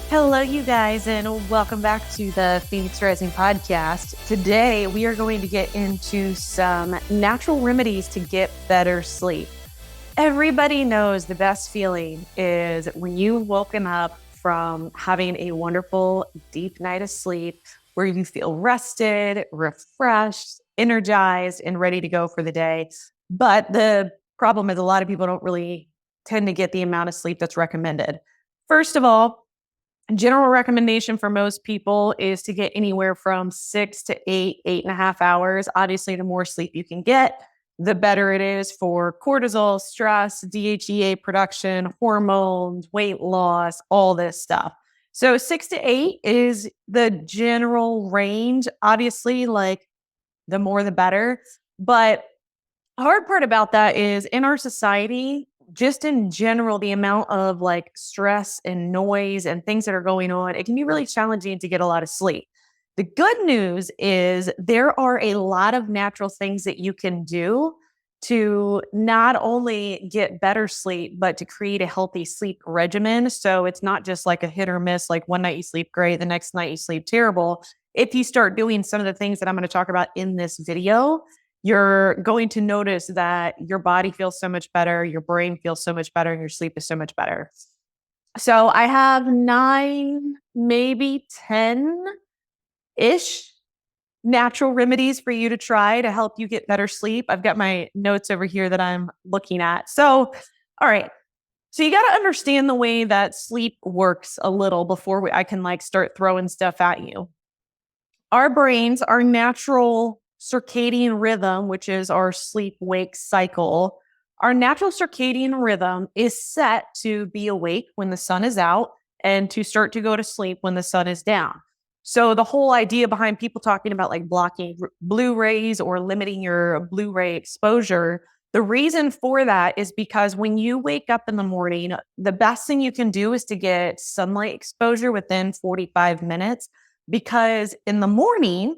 Hello, you guys, and welcome back to the Phoenix Rising podcast. Today, we are going to get into some natural remedies to get better sleep. Everybody knows the best feeling is when you've woken up from having a wonderful, deep night of sleep where you feel rested, refreshed, energized, and ready to go for the day. But the problem is a lot of people don't really tend to get the amount of sleep that's recommended. First of all, general recommendation for most people is to get anywhere from 6 to 8.5 hours. Obviously, the more sleep you can get, the better it is for cortisol, stress, DHEA production, hormones, weight loss, all this stuff. So 6 to 8 is the general range. Obviously, like the more the better. But hard part about that is in our society, just in general, the amount of like stress and noise and things that are going on, it can be really challenging to get a lot of sleep. The good news is there are a lot of natural things that you can do to not only get better sleep, but to create a healthy sleep regimen. So it's not just like a hit or miss, like one night you sleep great, the next night you sleep terrible. If you start doing some of the things that I'm going to talk about in this video, you're going to notice that your body feels so much better, your brain feels so much better, and your sleep is so much better. So I have 9, maybe 10-ish natural remedies for you to try to help you get better sleep. I've got my notes over here that I'm looking at. So, all right. So you got to understand the way that sleep works a little before I can like start throwing stuff at you. Our brains, our natural circadian rhythm, which is our sleep-wake cycle, our natural circadian rhythm is set to be awake when the sun is out and to start to go to sleep when the sun is down. So the whole idea behind people talking about like blocking blue rays or limiting your blue ray exposure, the reason for that is because when you wake up in the morning, the best thing you can do is to get sunlight exposure within 45 minutes. Because in the morning,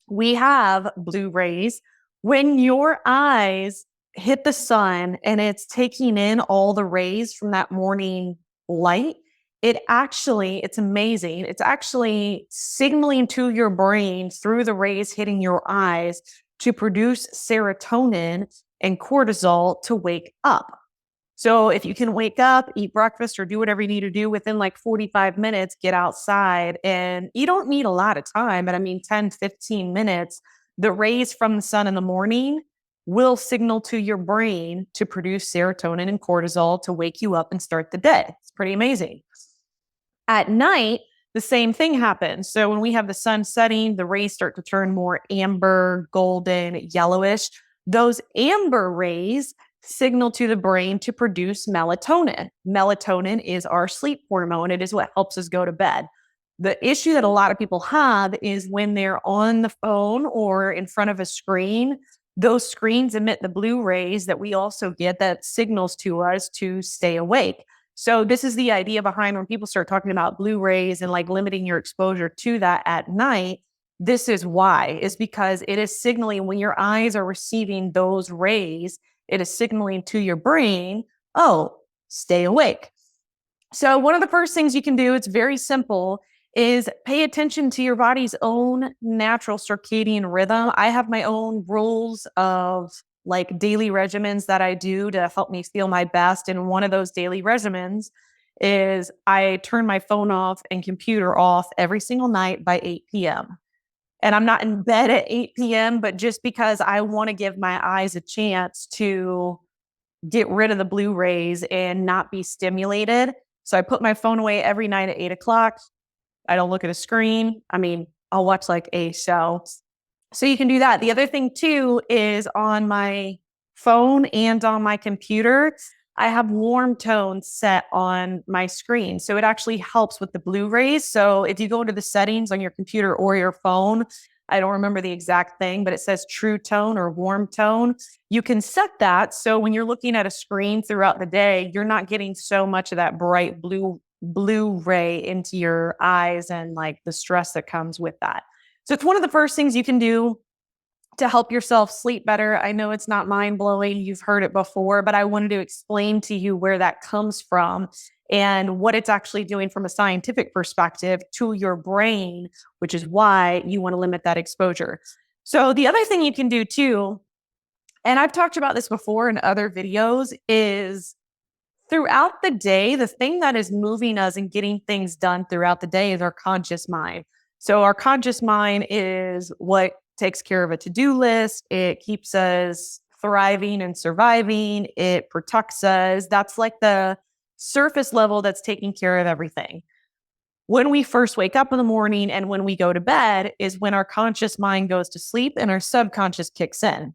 we have blue rays. When your eyes hit the sun and it's taking in all the rays from that morning light, it's amazing. It's actually signaling to your brain through the rays hitting your eyes to produce serotonin and cortisol to wake up. So if you can wake up, eat breakfast, or do whatever you need to do within like 45 minutes, get outside. And you don't need a lot of time, but I mean, 10, 15 minutes, the rays from the sun in the morning will signal to your brain to produce serotonin and cortisol to wake you up and start the day. It's pretty amazing. At night, the same thing happens. So when we have the sun setting, the rays start to turn more amber, golden, yellowish. Those amber rays signal to the brain to produce melatonin. Melatonin is our sleep hormone. It is what helps us go to bed. The issue that a lot of people have is when they're on the phone or in front of a screen, those screens emit the blue rays that we also get that signals to us to stay awake. So this is the idea behind when people start talking about blue rays and like limiting your exposure to that at night. This is why, is because it is signaling when your eyes are receiving those rays, it is signaling to your brain, oh, stay awake. So one of the first things you can do, it's very simple, is pay attention to your body's own natural circadian rhythm. I have my own rules of like daily regimens that I do to help me feel my best. And one of those daily regimens is I turn my phone off and computer off every single night by 8 p.m. And I'm not in bed at 8 p.m., but just because I want to give my eyes a chance to get rid of the blue rays and not be stimulated. So I put my phone away every night at 8 o'clock. I don't look at a screen. I mean, I'll watch like a show. So you can do that. The other thing too is on my phone and on my computer, I have warm tones set on my screen. So it actually helps with the blue rays. So if you go to the settings on your computer or your phone, I don't remember the exact thing, but it says true tone or warm tone. You can set that. So when you're looking at a screen throughout the day, you're not getting so much of that bright blue ray into your eyes and like the stress that comes with that. So it's one of the first things you can do to help yourself sleep better. I know it's not mind blowing. You've heard it before, but I wanted to explain to you where that comes from and what it's actually doing from a scientific perspective to your brain, which is why you want to limit that exposure. So the other thing you can do too, and I've talked about this before in other videos, is throughout the day, the thing that is moving us and getting things done throughout the day is our conscious mind. So our conscious mind is what takes care of a to-do list. It keeps us thriving and surviving. It protects us. That's like the surface level that's taking care of everything. When we first wake up in the morning and when we go to bed is when our conscious mind goes to sleep and our subconscious kicks in.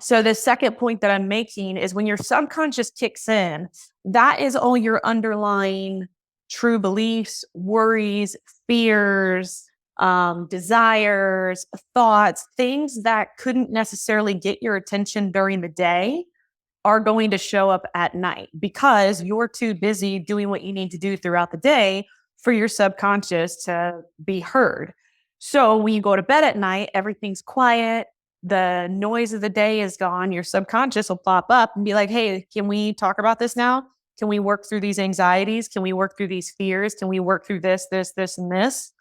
So the second point that I'm making is when your subconscious kicks in, that is all your underlying true beliefs, worries, fears, desires, thoughts, things that couldn't necessarily get your attention during the day are going to show up at night because you're too busy doing what you need to do throughout the day for your subconscious to be heard. So when you go to bed at night, everything's quiet. The noise of the day is gone. Your subconscious will pop up and be like, hey, can we talk about this now? Can we work through these anxieties? Can we work through these fears? Can we work through this, and this?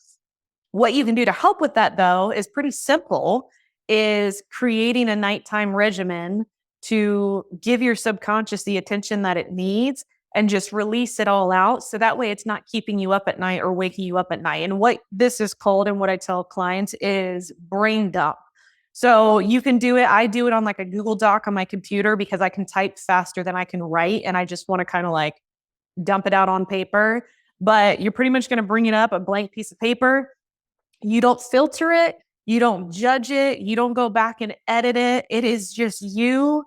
What you can do to help with that, though, is pretty simple, is creating a nighttime regimen to give your subconscious the attention that it needs and just release it all out. So that way it's not keeping you up at night or waking you up at night. And what this is called and what I tell clients is brain dump. So you can do it. I do it on like a Google Doc on my computer because I can type faster than I can write. And I just want to kind of like dump it out on paper. But you're pretty much going to bring it up, a blank piece of paper. You don't filter it. You don't judge it. You don't go back and edit it. It is just you,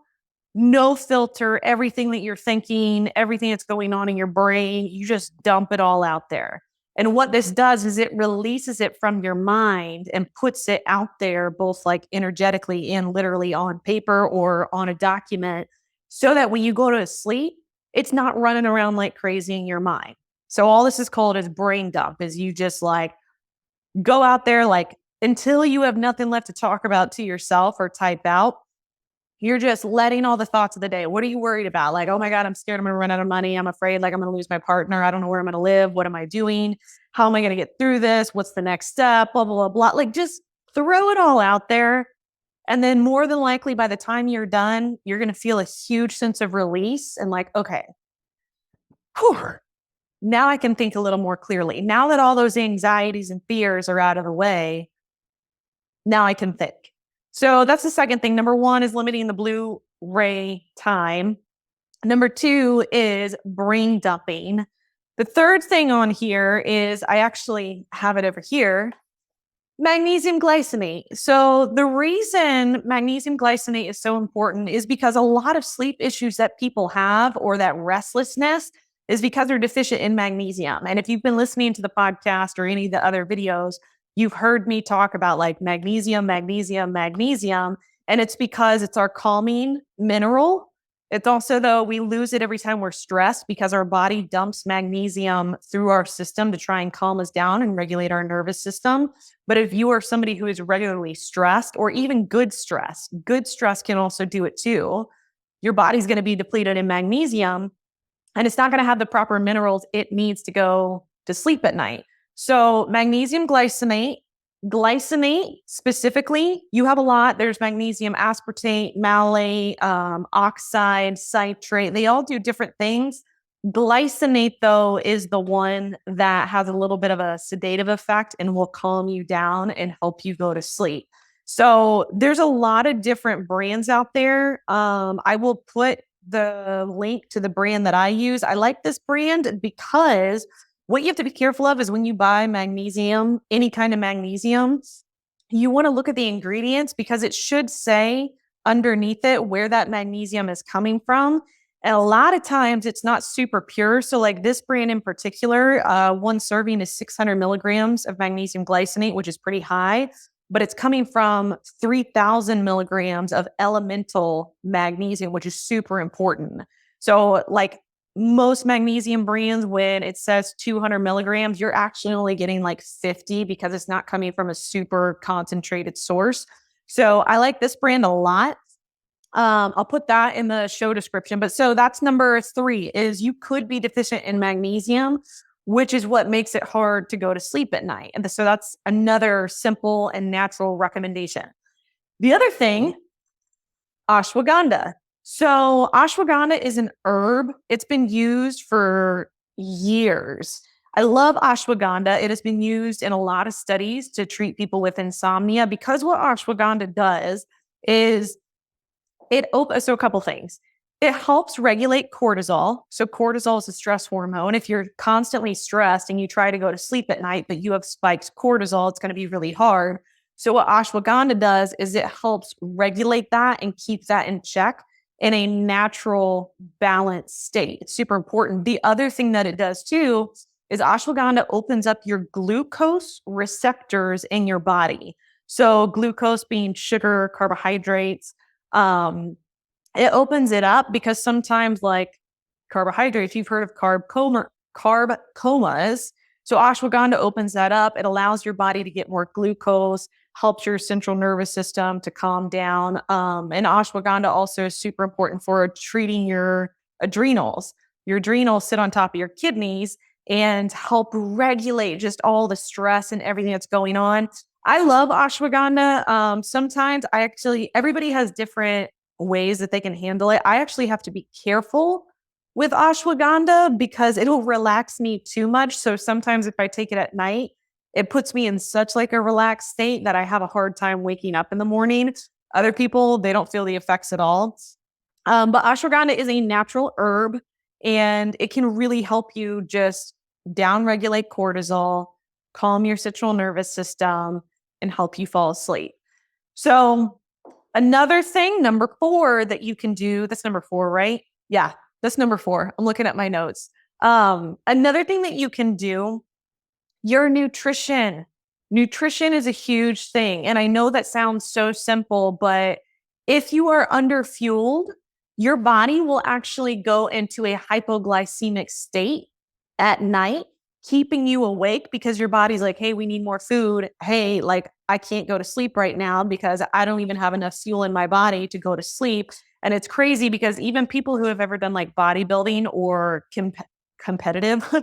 no filter, everything that you're thinking, everything that's going on in your brain, you just dump it all out there. And what this does is it releases it from your mind and puts it out there, both like energetically and literally on paper or on a document, so that when you go to sleep, it's not running around like crazy in your mind. So all this is called is brain dump, is you just like go out there like until you have nothing left to talk about to yourself or type out. You're just letting all the thoughts of the day. What are you worried about? Like, oh my God, I'm scared I'm going to run out of money. I'm afraid like I'm going to lose my partner. I don't know where I'm going to live. What am I doing? How am I going to get through this? What's the next step? Blah, blah, blah, blah. Like just throw it all out there. And then more than likely by the time you're done, you're going to feel a huge sense of release and like, okay, whew, now I can think a little more clearly. Now that all those anxieties and fears are out of the way, now I can think. So that's the second thing. Number one is limiting the blue ray time. Number two is brain dumping. The third thing on here is I actually have it over here. Magnesium glycinate. So the reason magnesium glycinate is so important is because a lot of sleep issues that people have or that restlessness is because they're deficient in magnesium. And if you've been listening to the podcast or any of the other videos, you've heard me talk about like magnesium, magnesium, magnesium, and it's because it's our calming mineral. It's also, though, we lose it every time we're stressed because our body dumps magnesium through our system to try and calm us down and regulate our nervous system. But if you are somebody who is regularly stressed or even good stress can also do it too. Your body's going to be depleted in magnesium and it's not going to have the proper minerals it needs to go to sleep at night. So magnesium glycinate specifically, you have a lot. There's magnesium aspartate, malate, oxide, citrate. They all do different things. Glycinate, though, is the one that has a little bit of a sedative effect and will calm you down and help you go to sleep. So there's a lot of different brands out there. I will put the link to the brand that I use. I like this brand because what you have to be careful of is when you buy magnesium, any kind of magnesium, you want to look at the ingredients because it should say underneath it where that magnesium is coming from. And a lot of times it's not super pure. So like this brand in particular, one serving is 600 milligrams of magnesium glycinate, which is pretty high, but it's coming from 3,000 milligrams of elemental magnesium, which is super important. So like most magnesium brands, when it says 200 milligrams, you're actually only getting like 50 because it's not coming from a super concentrated source. So I like this brand a lot. I'll put that in the show description. But so that's number 3 is you could be deficient in magnesium, which is what makes it hard to go to sleep at night. And so that's another simple and natural recommendation. The other thing, ashwagandha. So ashwagandha is an herb. It's been used for years. I love ashwagandha. It has been used in a lot of studies to treat people with insomnia because what ashwagandha does is so a couple things. It helps regulate cortisol. So cortisol is a stress hormone. If you're constantly stressed and you try to go to sleep at night, but you have spiked cortisol, it's going to be really hard. So what ashwagandha does is it helps regulate that and keep that in check in a natural, balanced state. It's super important. The other thing that it does too is ashwagandha opens up your glucose receptors in your body. So glucose being sugar, carbohydrates, it opens it up because sometimes like carbohydrates, you've heard of carb comas. So ashwagandha opens that up. It allows your body to get more glucose, helps your central nervous system to calm down. And ashwagandha also is super important for treating your adrenals. Your adrenals sit on top of your kidneys and help regulate just all the stress and everything that's going on. I love ashwagandha. Sometimes everybody has different ways that they can handle it. I actually have to be careful with ashwagandha because it'll relax me too much. So sometimes if I take it at night, it puts me in such like a relaxed state that I have a hard time waking up in the morning. Other people, they don't feel the effects at all. But ashwagandha is a natural herb and it can really help you just downregulate cortisol, calm your central nervous system, and help you fall asleep. So another thing, number 4 that you can do, that's number 4, right? Yeah, that's number 4. I'm looking at my notes. Another thing that you can do, your nutrition. Nutrition is a huge thing. And I know that sounds so simple, but if you are underfueled, your body will actually go into a hypoglycemic state at night, keeping you awake because your body's like, hey, we need more food. Hey, like I can't go to sleep right now because I don't even have enough fuel in my body to go to sleep. And it's crazy because even people who have ever done like bodybuilding or competitive,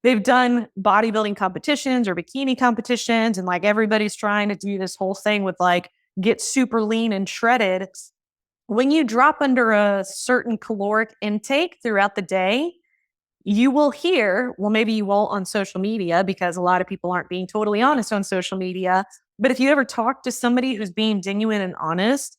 they've done bodybuilding competitions or bikini competitions. And like everybody's trying to do this whole thing with like get super lean and shredded. When you drop under a certain caloric intake throughout the day, you will hear, well, maybe you won't on social media because a lot of people aren't being totally honest on social media. But if you ever talk to somebody who's being genuine and honest,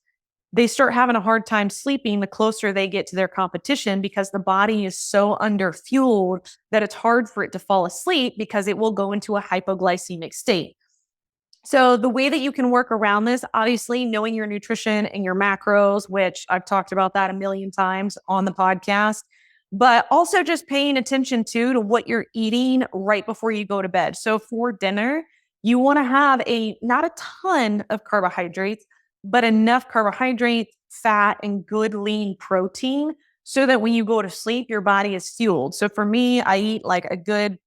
they start having a hard time sleeping the closer they get to their competition because the body is so underfueled that it's hard for it to fall asleep because it will go into a hypoglycemic state. So the way that you can work around this, obviously knowing your nutrition and your macros, which I've talked about that a million times on the podcast, but also just paying attention to what you're eating right before you go to bed. So for dinner, you want to have not a ton of carbohydrates, but enough carbohydrates, fat, and good lean protein so that when you go to sleep, your body is fueled. So for me, I eat like a good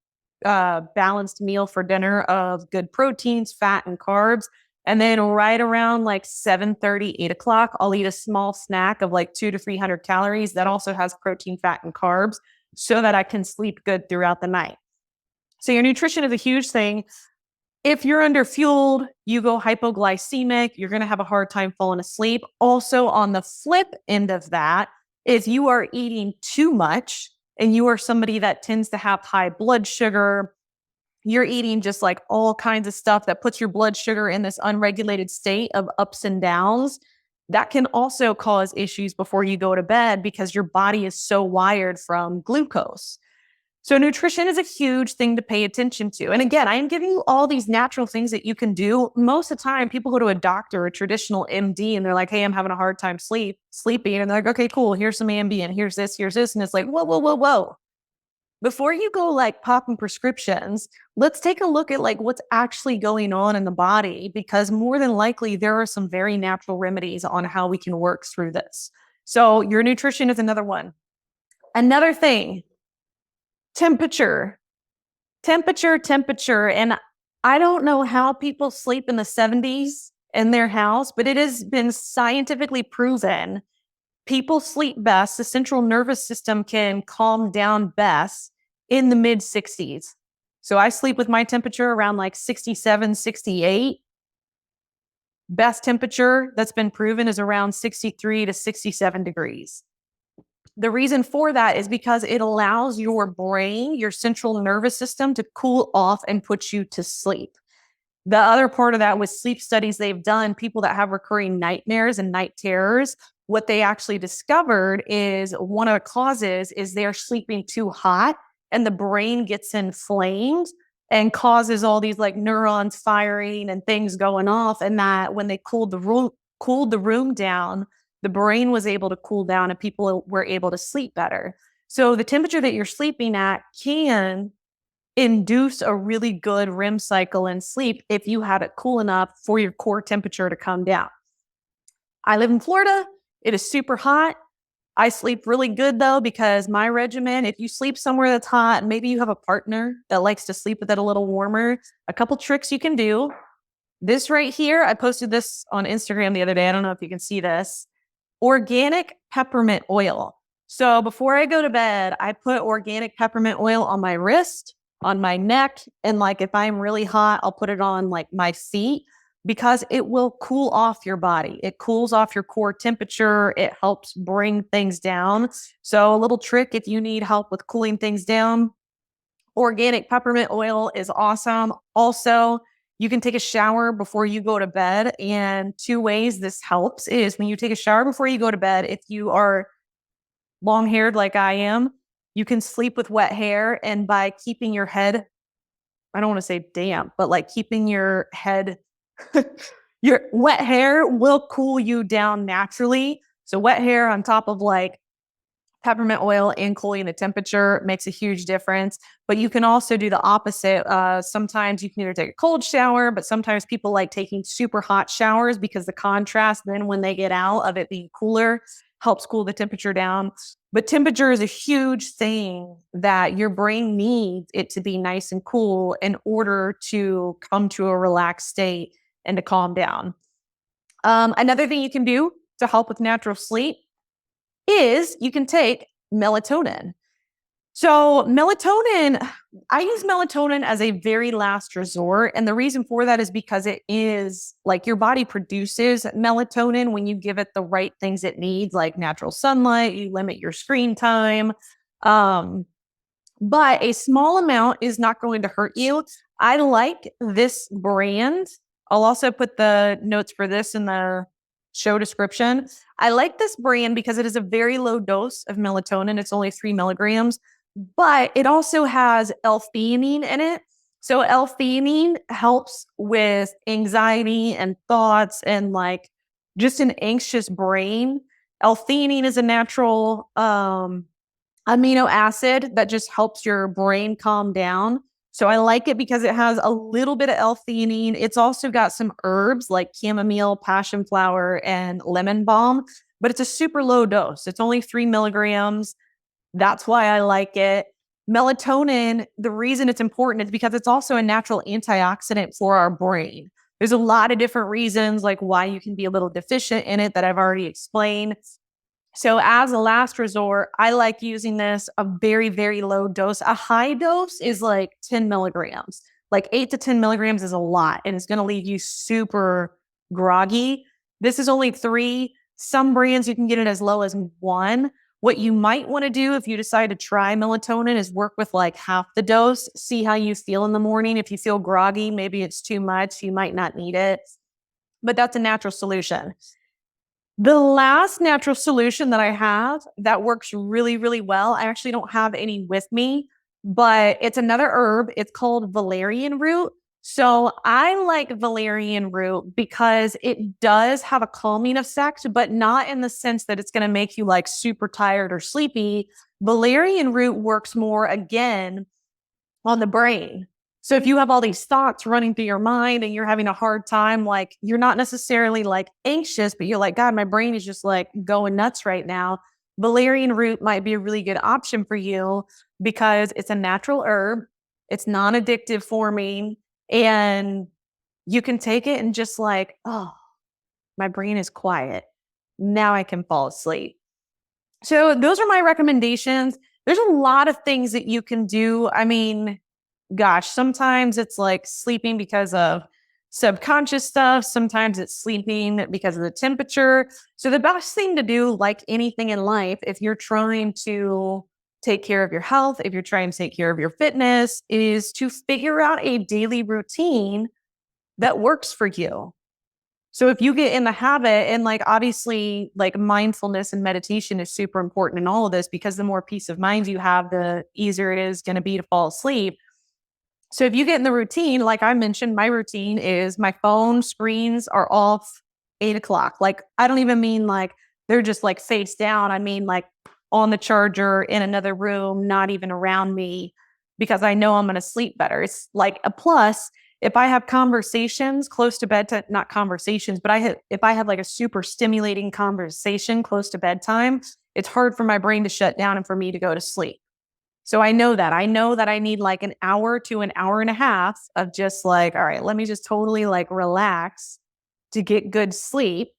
balanced meal for dinner of good proteins, fat, and carbs. And then right around like 7:30, 8 o'clock, I'll eat a small snack of like 200 to 300 calories that also has protein, fat, and carbs so that I can sleep good throughout the night. So your nutrition is a huge thing. If you're underfueled, you go hypoglycemic, you're going to have a hard time falling asleep. Also, on the flip end of that, if you are eating too much and you are somebody that tends to have high blood sugar, you're eating just like all kinds of stuff that puts your blood sugar in this unregulated state of ups and downs, that can also cause issues before you go to bed because your body is so wired from glucose. So nutrition is a huge thing to pay attention to. And again, I am giving you all these natural things that you can do. Most of the time, people go to a doctor, a traditional MD, and they're like, hey, I'm having a hard time sleeping. And they're like, okay, cool. Here's some Ambien. Here's this, here's this. And it's like, whoa, whoa, whoa, whoa. Before you go like popping prescriptions, let's take a look at like what's actually going on in the body, because more than likely there are some very natural remedies on how we can work through this. So your nutrition is another one. Another thing, temperature. And I don't know how people sleep in the 70s in their house, but it has been scientifically proven People sleep best, the central nervous system can calm down best in the mid 60s. So I sleep with my temperature around like 67, 68. Best temperature that's been proven is around 63 to 67 degrees. The reason for that is because it allows your brain, your central nervous system, to cool off and put you to sleep. The other part of that with sleep studies they've done, people that have recurring nightmares and night terrors, what they actually discovered is one of the causes is they're sleeping too hot and the brain gets inflamed and causes all these like neurons firing and things going off. And that when they cooled the room down, the brain was able to cool down and people were able to sleep better. So the temperature that you're sleeping at can induce a really good REM cycle and sleep if you have it cool enough for your core temperature to come down. I live in Florida. It is super hot. I sleep really good though, because my regimen, if you sleep somewhere that's hot, maybe you have a partner that likes to sleep with it a little warmer, a couple tricks you can do. This right here, I posted this on Instagram the other day. I don't know if you can see this. Organic peppermint oil. So before I go to bed, I put organic peppermint oil on my wrist, on my neck, and like if I'm really hot, I'll put it on like my feet because it will cool off your body. It cools off your core temperature. It helps bring things down. So a little trick if you need help with cooling things down, organic peppermint oil is awesome. Also, you can take a shower before you go to bed. And two ways this helps is when you take a shower before you go to bed, if you are long haired like I am, you can sleep with wet hair. And by keeping your head, I don't want to say damp, but like keeping your head, your wet hair will cool you down naturally. So wet hair on top of like peppermint oil and cooling the temperature makes a huge difference. But you can also do the opposite. Sometimes you can either take a cold shower, but sometimes people like taking super hot showers because the contrast then when they get out of it being cooler helps cool the temperature down. But temperature is a huge thing that your brain needs it to be nice and cool in order to come to a relaxed state and to calm down. Another thing you can do to help with natural sleep is you can take melatonin. So melatonin, I use melatonin as a very last resort. And the reason for that is because it is like your body produces melatonin when you give it the right things it needs, like natural sunlight, you limit your screen time. But a small amount is not going to hurt you. I like this brand. I'll also put the notes for this in the show description. I like this brand because it is a very low dose of melatonin. It's only 3 milligrams, but it also has L-theanine in it. So L-theanine helps with anxiety and thoughts and like just an anxious brain. L-theanine is a natural amino acid that just helps your brain calm down. So I like it because it has a little bit of L-theanine. It's also got some herbs like chamomile, passion flower, and lemon balm, but it's a super low dose. It's only 3 milligrams. That's why I like it. Melatonin, the reason it's important is because it's also a natural antioxidant for our brain. There's a lot of different reasons like why you can be a little deficient in it that I've already explained. So as a last resort, I like using this a very, very low dose. A high dose is like 10 milligrams. Like 8 to 10 milligrams is a lot and it's going to leave you super groggy. This is only 3. Some brands you can get it as low as 1. What you might want to do if you decide to try melatonin is work with like half the dose, see how you feel in the morning. If you feel groggy, maybe it's too much, you might not need it. But that's a natural solution. The last natural solution that I have that works really, really well, I actually don't have any with me, but it's another herb. It's called valerian root. So I like valerian root because it does have a calming effect, but not in the sense that it's going to make you like super tired or sleepy. Valerian root works more again on the brain. So if you have all these thoughts running through your mind and you're having a hard time, like you're not necessarily like anxious, but you're like, God, my brain is just like going nuts right now. Valerian root might be a really good option for you because it's a natural herb. It's non-addictive forming and you can take it and just like, oh, my brain is quiet. Now I can fall asleep. So those are my recommendations. There's a lot of things that you can do. I mean, gosh, sometimes it's like sleeping because of subconscious stuff. Sometimes it's sleeping because of the temperature. So the best thing to do, like anything in life, if you're trying to take care of your health, if you're trying to take care of your fitness, is to figure out a daily routine that works for you. So if you get in the habit, and like obviously like mindfulness and meditation is super important in all of this, because the more peace of mind you have, the easier it is going to be to fall asleep. So if you get in the routine, like I mentioned, my routine is my phone screens are off 8 o'clock. Like I don't even mean like they're just like face down. I mean like on the charger in another room, not even around me, because I know I'm going to sleep better. It's like a plus. If I have conversations close to bedtime, not conversations, but if I have like a super stimulating conversation close to bedtime, it's hard for my brain to shut down and for me to go to sleep. So I know that. I know that I need like an hour to an hour and a half of just like, all right, let me just totally like relax to get good sleep.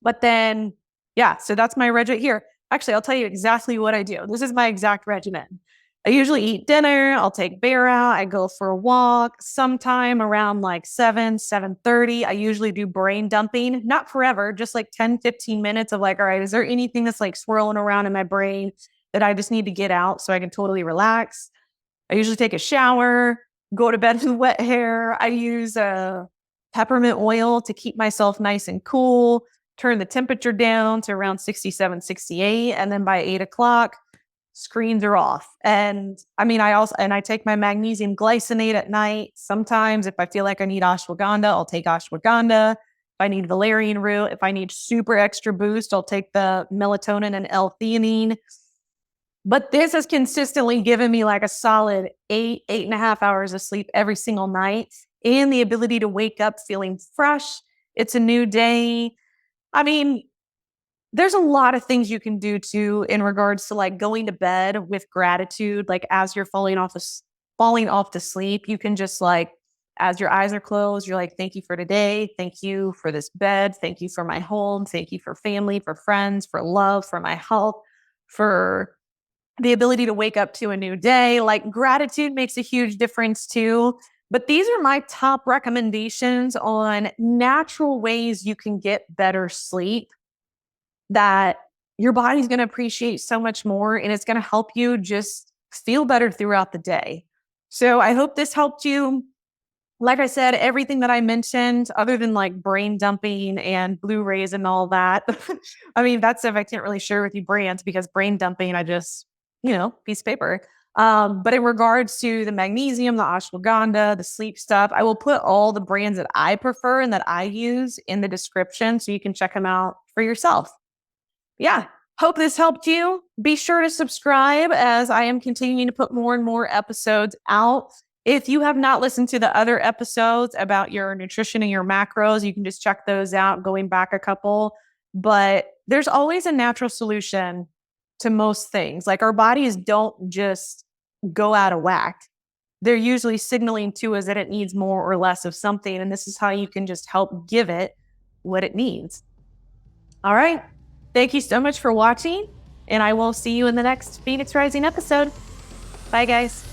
But then, yeah, so that's my regimen here. Actually, I'll tell you exactly what I do. This is my exact regimen. I usually eat dinner. I'll take Bear out. I go for a walk sometime around like 7:30. I usually do brain dumping, not forever, just like 10-15 minutes of like, all right, is there anything that's like swirling around in my brain that I just need to get out so I can totally relax? I usually take a shower, go to bed with wet hair. I use peppermint oil to keep myself nice and cool, turn the temperature down to around 67, 68. And then by 8 o'clock, screens are off. And I mean, I take my magnesium glycinate at night. Sometimes if I feel like I need ashwagandha, I'll take ashwagandha. If I need valerian root, if I need super extra boost, I'll take the melatonin and L-theanine. But this has consistently given me like a solid 8.5 hours of sleep every single night, and the ability to wake up feeling fresh. It's a new day. I mean, there's a lot of things you can do too in regards to like going to bed with gratitude. Like as you're falling off to sleep, you can just like, as your eyes are closed, you're like, thank you for today. Thank you for this bed. Thank you for my home. Thank you for family, for friends, for love, for my health, for the ability to wake up to a new day. Like gratitude makes a huge difference too. But these are my top recommendations on natural ways you can get better sleep that your body's going to appreciate so much more, and it's going to help you just feel better throughout the day. So I hope this helped you. Like I said, everything that I mentioned, other than like brain dumping and Blu-rays and all that, I mean, that stuff I can't really share with you brands, because brain dumping, I just, piece of paper. But in regards to the magnesium, the ashwagandha, the sleep stuff, I will put all the brands that I prefer and that I use in the description so you can check them out for yourself. Yeah. Hope this helped you. Be sure to subscribe, as I am continuing to put more and more episodes out. If you have not listened to the other episodes about your nutrition and your macros, you can just check those out going back a couple. But there's always a natural solution to most things. Like our bodies don't just go out of whack. They're usually signaling to us that it needs more or less of something. And this is how you can just help give it what it needs. All right. Thank you so much for watching, and I will see you in the next Phoenix Rising episode. Bye, guys.